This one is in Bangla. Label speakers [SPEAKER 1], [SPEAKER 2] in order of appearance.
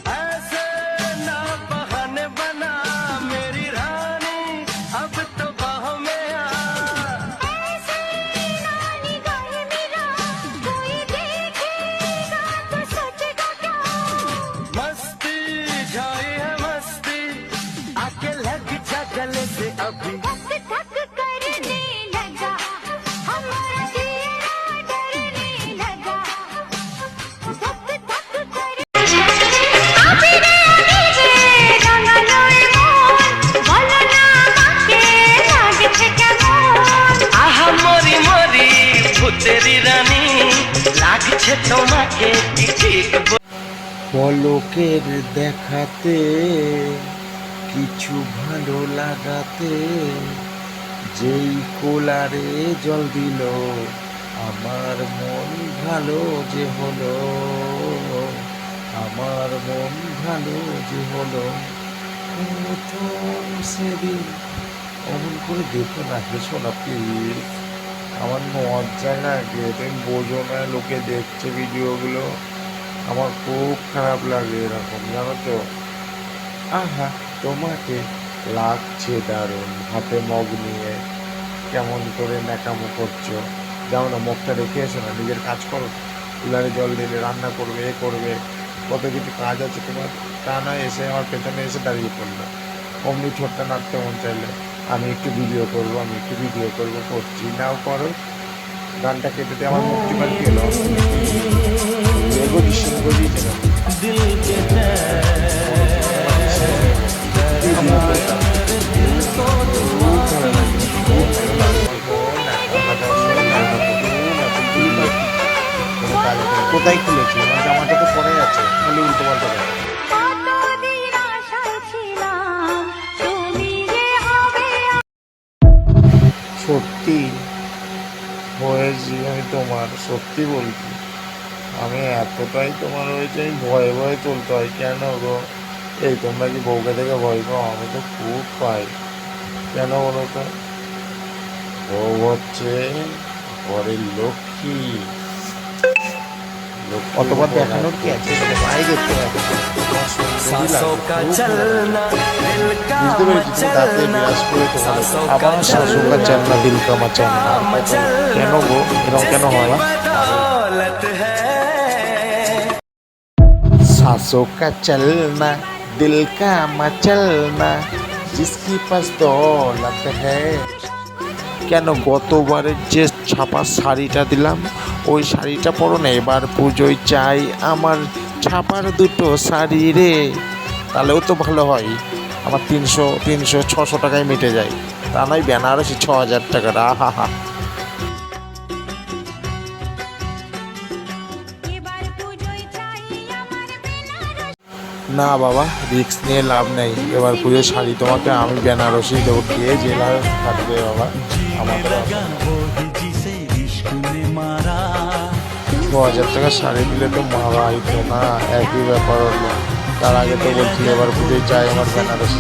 [SPEAKER 1] ऐसे ना बहाने बना मेरी रानी, अब तो बाहों में आ।
[SPEAKER 2] ऐसे ना निगाहें मिला, कोई देखेगा तो सोचेगा क्या।
[SPEAKER 1] मस्ती छाई है मस्ती, आके लग जा गले से अभी।
[SPEAKER 2] धक धक करने लगा, हमारा चेहरा डरने लगा। धक धक करने आबे रे রাঙালো মন, বলো না আমাকে লাগছে কেমন।
[SPEAKER 1] আহা মরি মরি ভূতেরি রানী, লাগছে তোমাকে কি ঠিক পলকের দেখাতে, কিছু ভালো লাগাতে, যেই কোলারে জল দিল, আমার মন ভালো যে হলো, আমার মন ভালো যে হলো। প্রথম সেদিন অমন করে দেখো না, হেসো না প্লিজ, আমার মজা লাগে, তুমি বোঝো না, লোকে দেখছে ভিডিওগুলো, আমার খুব খারাপ লাগে এরকম, জানো তো। আহা তোমাকে লাগছে দারুণ, হাতে মগ নিয়ে কেমন করে ন্যাকামো করছো। যাও না, মগটা রেখে এসো না, নিজের কাজ করো, কুলারে জল দিলে, রান্না করবে, এ করবে, কত কিছু কাজ আছে তোমার। তা না এসে আমার পেছনে এসে দাঁড়িয়ে পড়লো, অমনি ছোট্টা নাড়তে মন চাইলে আমি একটু ভিডিও করবো, আমি একটু ভিডিও করবো, করছি নাও করো। গানটা কেটে দিয়ে আমার মুক্তি পাল গেল, এগো দিচ্ছে কোথায় খুলেছি, আমার জামাটা তো পরে আছে, খালি উল্টো পাল্টা করে।
[SPEAKER 2] কতদিন আশায় ছিলাম তুমি যে হবে।
[SPEAKER 1] সত্যি হয়েছি আমি তোমার, সত্যি বলছি, আমি এতটাই তোমার হয়েছে, আমি ভয়ে ভয়ে চলতে হয় কেন গো? এই তোমরা কি বউকে দেখে ভয় পাও? আমি তো খুব পাই, কেন বলো তো? বউ হচ্ছে ঘরের লক্ষ্মী, অতবার দেখানোর কি আছে, বাইরে দেখতে হবে। বুঝতে পেরেছি তুমি দাঁতে বিরাজ করে তোমার আবার শাশুকা চালনা দিল কামা চালনা, কেন গো এরকম কেন হয়? सासों का चलना दिल का मचलना, जिसकी पास दौलत है। কেন গতবারের যে ছাপা শাড়িটা দিলাম, ওই শাড়িটা পরো না, এবার পুজোয় চাই আমার ছাপার দুটো শাড়ি রে। তাহলেও তো ভালো হয়, আমার 300-600 টাকায় মিটে যায়, তা নয় বেনারসি 6000 টাকার। আহা হা।
[SPEAKER 2] এবার পুজোয় চাই আমার বেনারস।
[SPEAKER 1] না বাবা, রিস্ক নিয়ে লাভ নেই, এবার পুজোর শাড়ি তোমাকে আমি বেনারসি দেবো, কে জেলা থাকবে বাবা, আমাদের 6000 টাকা শাড়ি দিলে তো মারা হইতো না, একই ব্যাপার হলো। তার আগে তো বলছিল এবার পুজোয় চাই আমার বেনারসি।